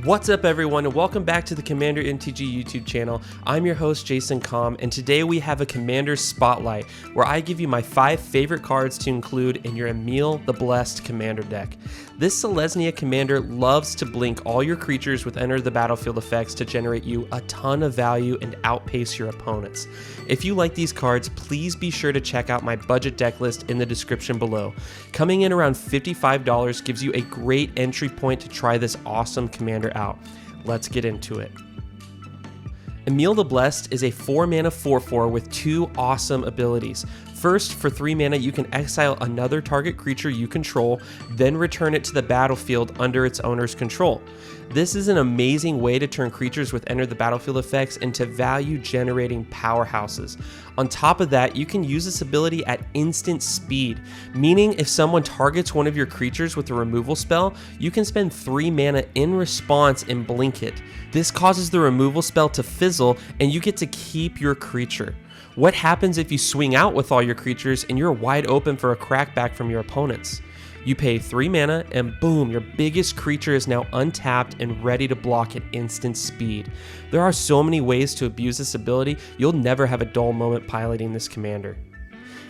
What's up everyone, and welcome back to the Kommander MTG YouTube channel. I'm your host Jason Komm, and today we have a Kommander Spotlight where I give you my 5 favorite cards to include in your Emiel the Blessed Kommander deck. This Selesnya Kommander loves to blink all your creatures with enter the battlefield effects to generate you a ton of value and outpace your opponents. If you like these cards, please be sure to check out my budget deck list in the description below. Coming in around $55 gives you a great entry point to try this awesome Kommander out. Let's get into it. Emiel the Blessed is a 4-mana 4/4 with 2 awesome abilities. First, for 3 mana, you can exile another target creature you control, then return it to the battlefield under its owner's control. This is an amazing way to turn creatures with enter the battlefield effects into value-generating powerhouses. On top of that, you can use this ability at instant speed, meaning if someone targets one of your creatures with a removal spell, you can spend 3 mana in response and blink it. This causes the removal spell to fizzle, and you get to keep your creature. What happens if you swing out with all your creatures and you're wide open for a crackback from your opponents? You pay 3 mana and boom, your biggest creature is now untapped and ready to block at instant speed. There are so many ways to abuse this ability, you'll never have a dull moment piloting this commander.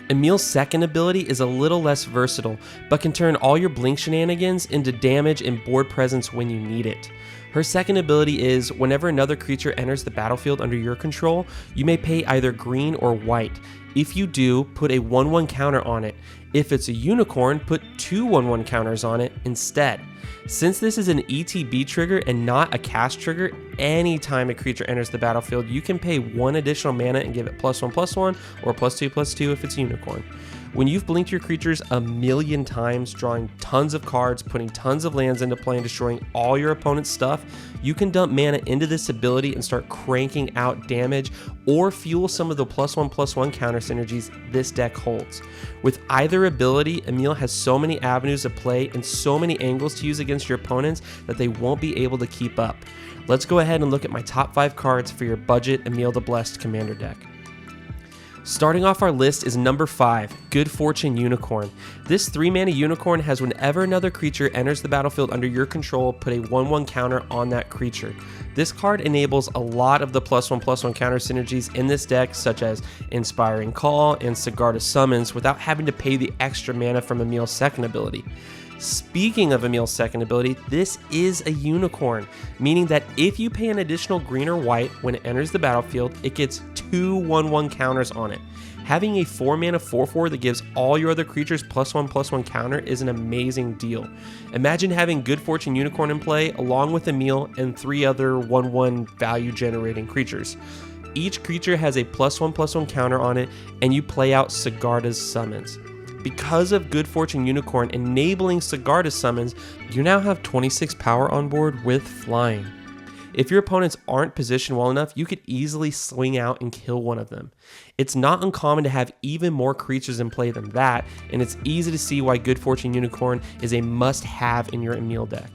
Emiel's second ability is a little less versatile, but can turn all your blink shenanigans into damage and board presence when you need it. Her second ability is, whenever another creature enters the battlefield under your control, you may pay either green or white. If you do, put a 1/1 counter on it. If it's a unicorn, put 2 1/1 counters on it instead. Since this is an ETB trigger and not a cast trigger, anytime a creature enters the battlefield, you can pay 1 additional mana and give it +1/+1 or +2/+2 if it's a unicorn. When you've blinked your creatures a million times, drawing tons of cards, putting tons of lands into play, and destroying all your opponent's stuff, you can dump mana into this ability and start cranking out damage or fuel some of the +1/+1 counter synergies this deck holds. With either ability, Emiel has so many avenues of play and so many angles to use against your opponents that they won't be able to keep up. Let's go ahead and look at my top 5 cards for your budget Emiel the Blessed Kommander deck. Starting off our list is number 5, Good Fortune Unicorn. This 3-mana unicorn has whenever another creature enters the battlefield under your control, put a 1/1 counter on that creature. This card enables a lot of the +1/+1 counter synergies in this deck, such as Inspiring Call and Sigarda's Summons, without having to pay the extra mana from Emiel's second ability. Speaking of Emiel's second ability, this is a unicorn, meaning that if you pay an additional green or white when it enters the battlefield, it gets 2 1/1 counters on it. Having a 4-mana 4/4 that gives all your other creatures +1/+1 counter is an amazing deal. Imagine having Good Fortune Unicorn in play along with Emiel and 3 other 1/1 value generating creatures. Each creature has a +1/+1 counter on it, and you play out Sigarda's Summons. Because of Good Fortune Unicorn enabling Sigarda's Summons, you now have 26 power on board with flying. If your opponents aren't positioned well enough, you could easily swing out and kill one of them. It's not uncommon to have even more creatures in play than that, and it's easy to see why Good Fortune Unicorn is a must-have in your Emiel deck.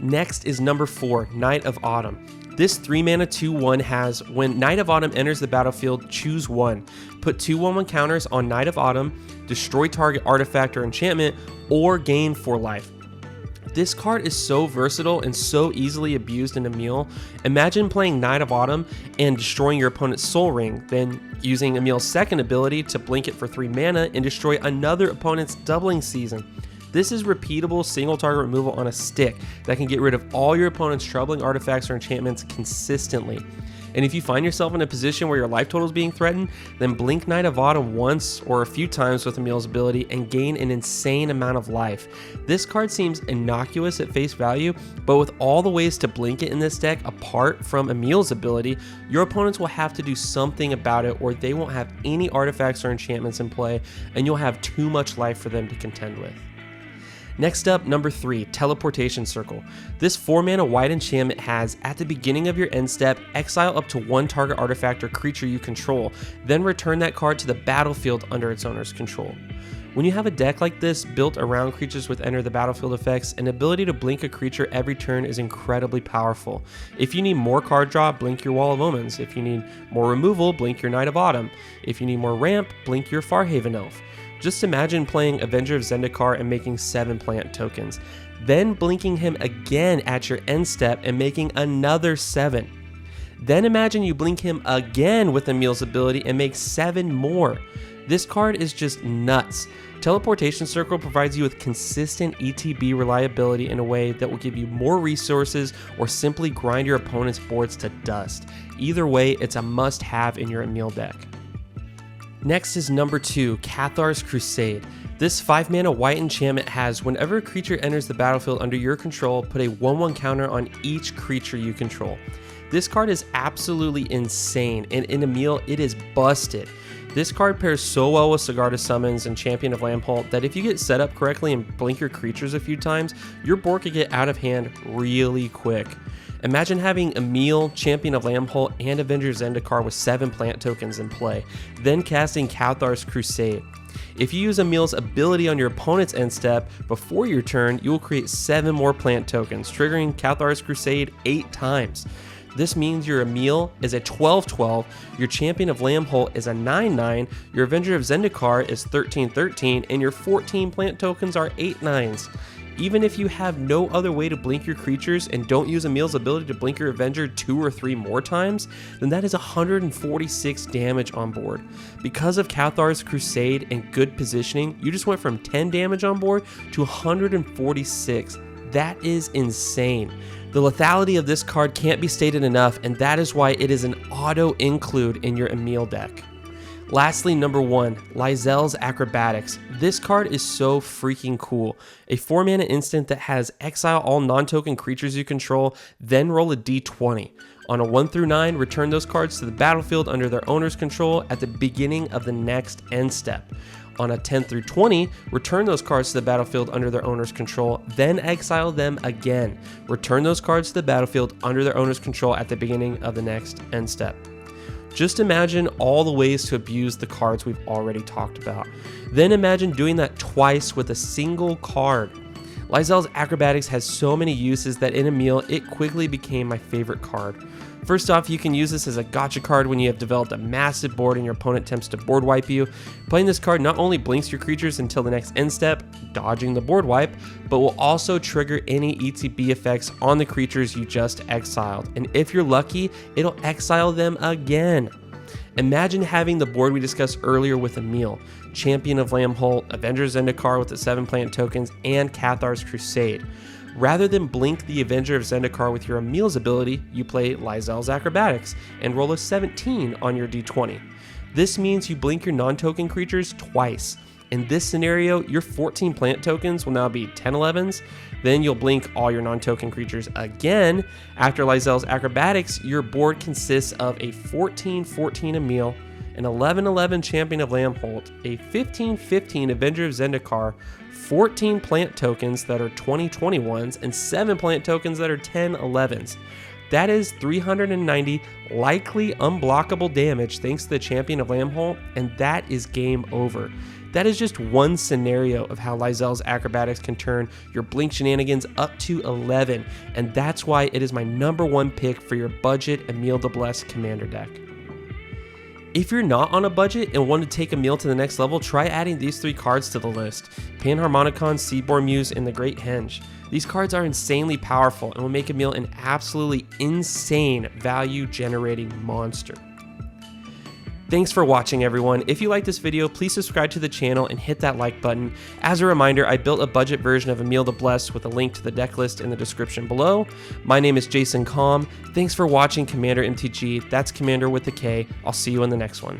Next is number 4, Knight of Autumn. This 3-mana 2/1 has, when Knight of Autumn enters the battlefield, choose 1. Put 2 1/1 counters on Knight of Autumn, destroy target artifact or enchantment, or gain 4 life. This card is so versatile and so easily abused in Emiel. Imagine playing Knight of Autumn and destroying your opponent's Soul Ring, then using Emiel's second ability to blink it for 3 mana and destroy another opponent's Doubling Season. This is repeatable single target removal on a stick that can get rid of all your opponent's troubling artifacts or enchantments consistently. And if you find yourself in a position where your life total is being threatened, then blink Knight of Autumn once or a few times with Emiel's ability and gain an insane amount of life. This card seems innocuous at face value, but with all the ways to blink it in this deck apart from Emiel's ability, your opponents will have to do something about it or they won't have any artifacts or enchantments in play, and you'll have too much life for them to contend with. Next up, number 3, Teleportation Circle. This 4-mana white enchantment has, at the beginning of your end step, exile up to 1 target artifact or creature you control, then return that card to the battlefield under its owner's control. When you have a deck like this built around creatures with enter the battlefield effects, an ability to blink a creature every turn is incredibly powerful. If you need more card draw, blink your Wall of Omens. If you need more removal, blink your Knight of Autumn. If you need more ramp, blink your Farhaven Elf. Just imagine playing Avenger of Zendikar and making 7 plant tokens. then blinking him again at your end step and making another 7. Then imagine you blink him again with Emiel's ability and make 7 more. This card is just nuts. Teleportation Circle provides you with consistent ETB reliability in a way that will give you more resources or simply grind your opponent's boards to dust. Either way, it's a must-have in your Emiel deck. Next is number 2, Cathar's Crusade. This 5-mana white enchantment has whenever a creature enters the battlefield under your control, put a 1/1 counter on each creature you control. This card is absolutely insane, and in Emiel, it is busted. This card pairs so well with Sigarda Summons and Champion of Lambholt that if you get set up correctly and blink your creatures a few times, your board could get out of hand really quick. Imagine having Emiel, Champion of Lambholt, and Avenger Zendikar with 7 plant tokens in play, then casting Cathar's Crusade. If you use Emiel's ability on your opponent's end step before your turn, you will create 7 more plant tokens, triggering Cathar's Crusade 8 times. This means your Emiel is a 12/12, your Champion of Lambholt is a 9/9, your Avenger of Zendikar is 13/13, and your 14 plant tokens are 8/9s. Even if you have no other way to blink your creatures and don't use Emiel's ability to blink your Avenger 2 or 3 more times, then that is 146 damage on board. Because of Cathar's Crusade and good positioning, you just went from 10 damage on board to 146. That is insane. The lethality of this card can't be stated enough, and that is why it is an auto include in your Emiel deck. Lastly, number 1, Lae'zel's Acrobatics. This card is so freaking cool. A 4-mana instant that has exile all non-token creatures you control, then roll a d20. On a 1 through 9, return those cards to the battlefield under their owner's control at the beginning of the next end step. On a 10 through 20, return those cards to the battlefield under their owner's control, then exile them again. Return those cards to the battlefield under their owner's control at the beginning of the next end step. Just imagine all the ways to abuse the cards we've already talked about. Then imagine doing that twice with a single card. Lae'zel's Acrobatics has so many uses that in Emiel, it quickly became my favorite card. First off, you can use this as a gotcha card when you have developed a massive board and your opponent attempts to board wipe you. Playing this card not only blinks your creatures until the next end step, dodging the board wipe, but will also trigger any ETB effects on the creatures you just exiled. And if you're lucky, it'll exile them again. Imagine having the board we discussed earlier with Emiel, Champion of Lambholt, Avenger Zendikar with the 7 plant tokens, and Cathar's Crusade. Rather than blink the Avenger of Zendikar with your Emiel's ability, you play Lae'zel's Acrobatics and roll a 17 on your d20. This means you blink your non-token creatures twice. In this scenario, your 14 plant tokens will now be 10/11s. Then you'll blink all your non-token creatures again. After Lae'zel's Acrobatics, your board consists of a 14/14 Emiel, an 11/11 Champion of Lambholt, a 15/15 Avenger of Zendikar, 14 plant tokens that are 20/21s, and 7 plant tokens that are 10/11s. That is 390 likely unblockable damage thanks to the Champion of Lambholt, and that is game over. That is just one scenario of how Lae'zel's Acrobatics can turn your blink shenanigans up to 11, and that's why it is my number 1 pick for your budget Emiel the Blessed Commander deck. If you're not on a budget and want to take Emiel to the next level, try adding these 3 cards to the list: Panharmonicon, Seedborn Muse, and the Great Henge. These cards are insanely powerful and will make Emiel an absolutely insane value-generating monster. Thanks for watching, everyone. If you like this video, please subscribe to the channel and hit that like button. As a reminder, I built a budget version of Emiel the Blessed with a link to the deck list in the description below. My name is Jason Komm. Thanks for watching Commander MTG. That's Commander with a K. I'll see you in the next one.